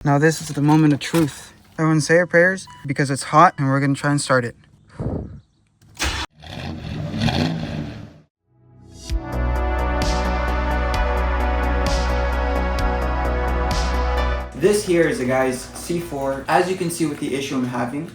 Now this is the moment of truth. Everyone say your prayers because it's hot and we're gonna try and start it. This here is the guy's C4. As you can see with the issue I'm having,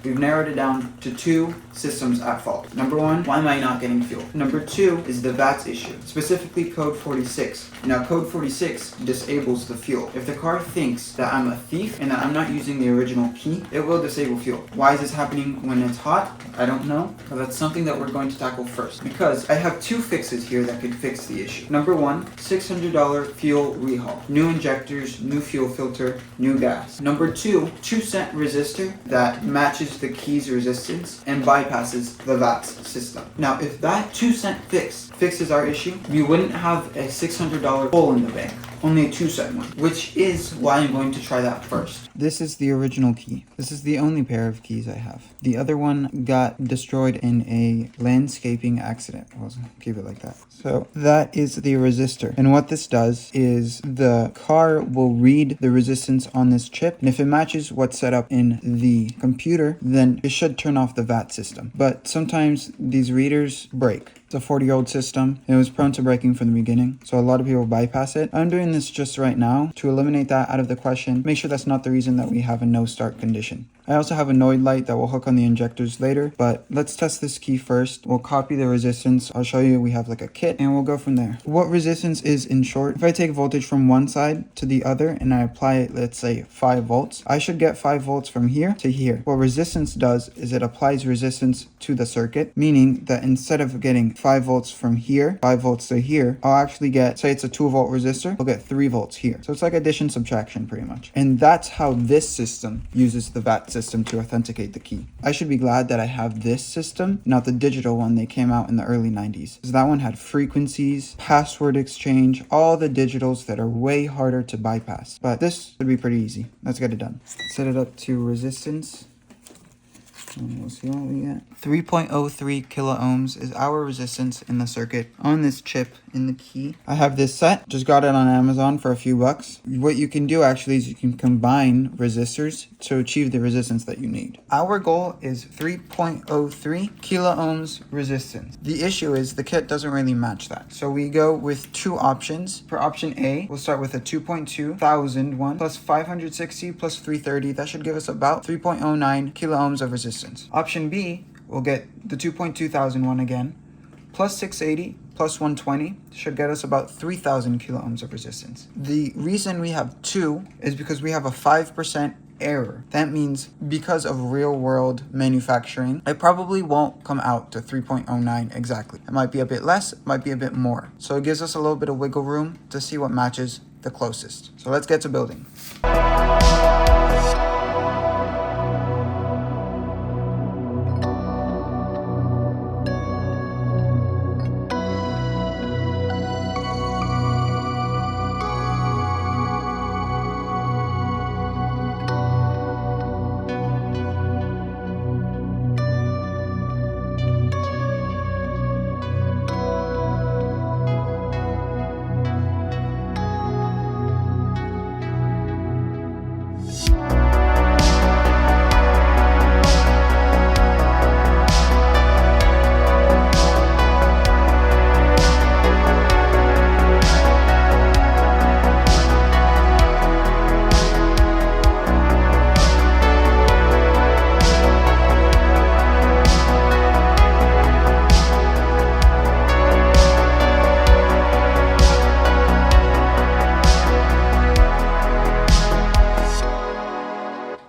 we've narrowed it down to two systems at fault. Number one, why am I not getting fuel? Number two is the VATS issue, specifically code 46. Now code 46 disables the fuel. If the car thinks that I'm a thief and that I'm not using the original key, it will disable fuel. Why is this happening when it's hot? I don't know, but that's something that we're going to tackle first, because I have two fixes here that could fix the issue. Number one, $600 fuel rehaul. New injectors, new fuel filter, new gas. Number two, 2-cent resistor that matches the key's resistance and bypasses the VATS system. Now, if that 2-cent fix fixes our issue, we wouldn't have a $600 hole in the bank, only a 2-cent one, which is why I'm going to try that first. This is the original key. This is the only pair of keys I have. The other one got destroyed in a landscaping accident. I'll keep it like that. So that is the resistor. And what this does is the car will read the resistance on this chip. And if it matches what's set up in the computer, then it should turn off the VAT system. But sometimes these readers break. It's a 40-year-old system. It was prone to breaking from the beginning, so a lot of people bypass it. I'm doing this just right now to eliminate that out of the question. Make sure that's not the reason that we have a no start condition. I also have a Noid light that will hook on the injectors later, but let's test this key first. We'll copy the resistance. I'll show you we have like a kit and we'll go from there. What resistance is, in short, if I take voltage from one side to the other and I apply, let's say 5 volts, I should get 5 volts from here to here. What resistance does is it applies resistance to the circuit, meaning that instead of getting 5 volts from here, 5 volts to here, I'll actually get, say it's a 2-volt resistor, I'll get 3 volts here. So it's like addition, subtraction pretty much. And that's how this system uses the VAT system to authenticate the key. I should be glad that I have this system, not the digital one they came out in the early 90s. Because that one had frequencies, password exchange, all the digitals that are way harder to bypass. But this should be pretty easy. Let's get it done. Set it up to resistance. And we'll see what we get. 3.03 kilo ohms is our resistance in the circuit on this chip in the key. I have this set, just got it on Amazon for a few bucks. What you can do actually is you can combine resistors to achieve the resistance that you need. Our goal is 3.03 kilo ohms resistance. The issue is the kit doesn't really match that. So we go with two options. For option A, we'll start with a 2.2 thousand one plus 560 plus 330. That should give us about 3.09 kilo ohms of resistance. Option B, we'll get the 2.2 thousand one again, plus 680 plus 120 should get us about 3,000 kilo ohms of resistance. The reason we have two is because we have a 5% error. That means because of real world manufacturing, it probably won't come out to 3.09 exactly. It might be a bit less, it might be a bit more. So it gives us a little bit of wiggle room to see what matches the closest. So let's get to building.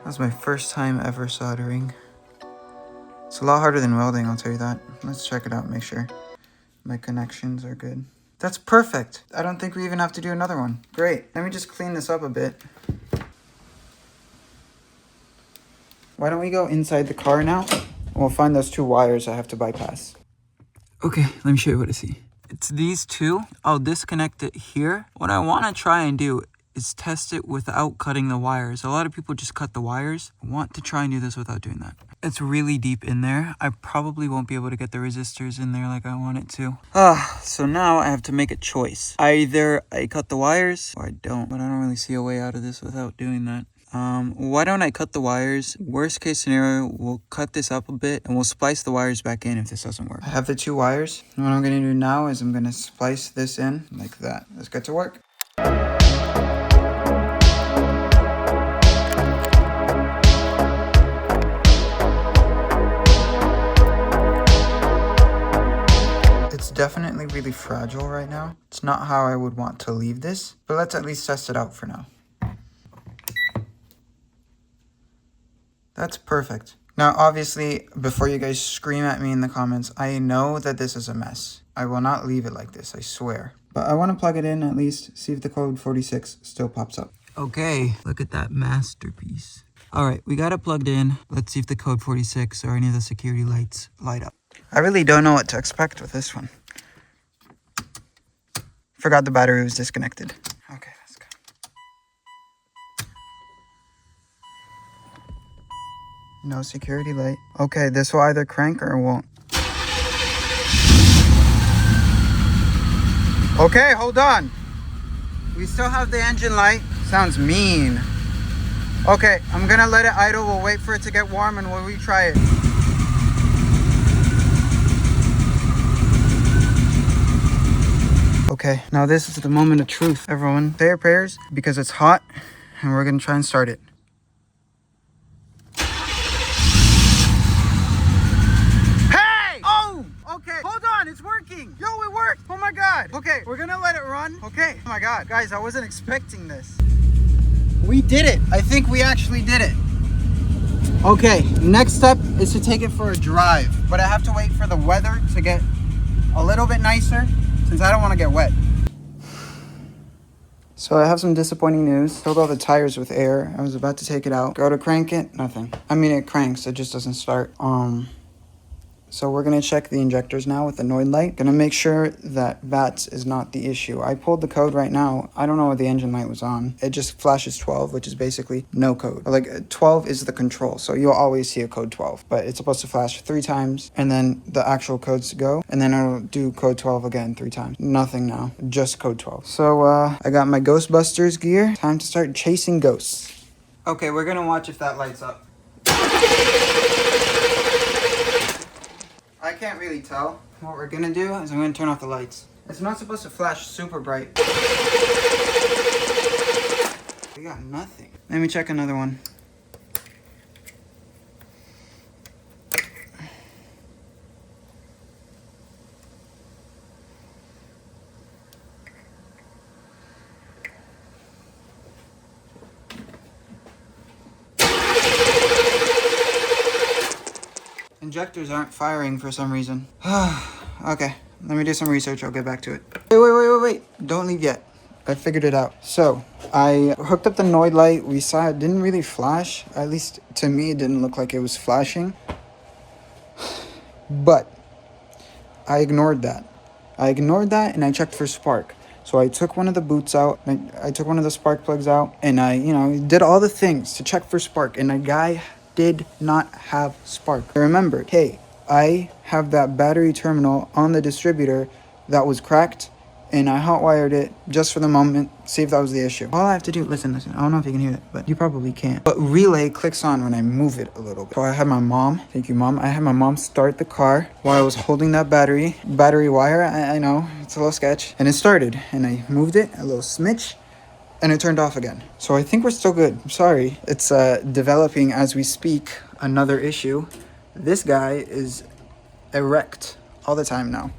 That was my first time ever soldering. It's a lot harder than welding, I'll tell you that. Let's check it out, make sure my connections are good. That's perfect. I don't think we even have to do another one. Great. Let me just clean this up a bit. Why don't we go inside the car now? We'll find those two wires I have to bypass. Okay, let me show you what I see. It's these two. I'll disconnect it here. What I want to try and do is test it without cutting the wires. A lot of people just cut the wires. I want to try and do this without doing that. It's really deep in there. I probably won't be able to get the resistors in there like I want it to. So now I have to make a choice. Either I cut the wires or I don't. But I don't really see a way out of this without doing that. Why don't I cut the wires? Worst case scenario, we'll cut this up a bit and we'll splice the wires back in if this doesn't work. I have the 2 wires. And what I'm going to do now is I'm going to splice this in like that. Let's get to work. It's definitely really fragile right now. It's not how I would want to leave this, but let's at least test it out for now. That's perfect. Now, obviously, before you guys scream at me in the comments, I know that this is a mess. I will not leave it like this, I swear. But I want to plug it in at least, see if the code 46 still pops up. Okay, look at that masterpiece. All right, we got it plugged in. Let's see if the code 46 or any of the security lights light up. I really don't know what to expect with this one. Forgot the battery was disconnected. Okay, let's go. No security light. Okay, this will either crank or it won't. Okay, hold on. We still have the engine light. Sounds mean. Okay, I'm gonna let it idle. We'll wait for it to get warm and we'll retry it. Okay, now this is the moment of truth. Everyone, say your prayers because it's hot and we're gonna try and start it. Hey! Oh! Okay, hold on, it's working. Yo, it worked. Oh my God. Okay, we're gonna let it run. Okay, oh my God. Guys, I wasn't expecting this. We did it. I think we actually did it. Okay, next step is to take it for a drive, but I have to wait for the weather to get a little bit nicer since I don't want to get wet. So I have some disappointing news. Filled all the tires with air. I was about to take it out. Go to crank it, nothing. I mean, it cranks, it just doesn't start. So we're gonna check the injectors now with the Noid light. Gonna make sure that VATS is not the issue. I pulled the code right now. I don't know what the engine light was on. It just flashes 12, which is basically no code. Like 12 is the control, so you'll always see a code 12. But it's supposed to flash 3 times, and then the actual codes go, and then it'll do code 12 again 3 times. Nothing now, just code 12. So I got my Ghostbusters gear. Time to start chasing ghosts. Okay, we're gonna watch if that lights up. I can't really tell. What we're gonna do is I'm gonna turn off the lights. It's not supposed to flash super bright. We got nothing. Let me check another one. Injectors aren't firing for some reason. Okay, let me do some research. I'll get back to it. Wait. Don't leave yet. I figured it out. So, I hooked up the Noid light. We saw it didn't really flash. At least to me, it didn't look like it was flashing. But, I ignored that. And I checked for spark. So I took one of the boots out. I took one of the spark plugs out. And I, did all the things to check for spark. And a guy did not have spark. I remembered, hey, I have that battery terminal on the distributor that was cracked, and I hotwired it just for the moment, see if that was the issue. All I have to do, listen, I don't know if you can hear it, but you probably can't. But relay clicks on when I move it a little bit. So I had my mom, thank you mom, I had my mom start the car while I was holding that battery wire, I know, it's a little sketch, and it started, and I moved it, a little smidge, and it turned off again. So I think we're still good. I'm sorry. It's developing as we speak. Another issue. This guy is erect all the time now.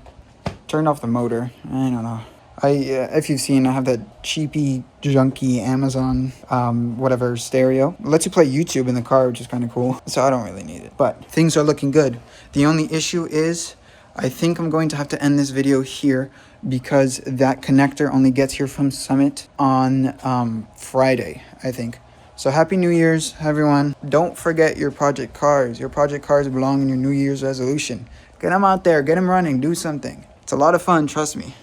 Turned off the motor. I don't know. If you've seen, I have that cheapy, junky Amazon, whatever stereo. It lets you play YouTube in the car, which is kind of cool. So I don't really need it. But things are looking good. The only issue is, I think I'm going to have to end this video here because that connector only gets here from Summit on Friday, I think. So happy New Year's, everyone. Don't forget your project cars. Your project cars belong in your New Year's resolution. Get them out there, get them running, do something. It's a lot of fun, trust me.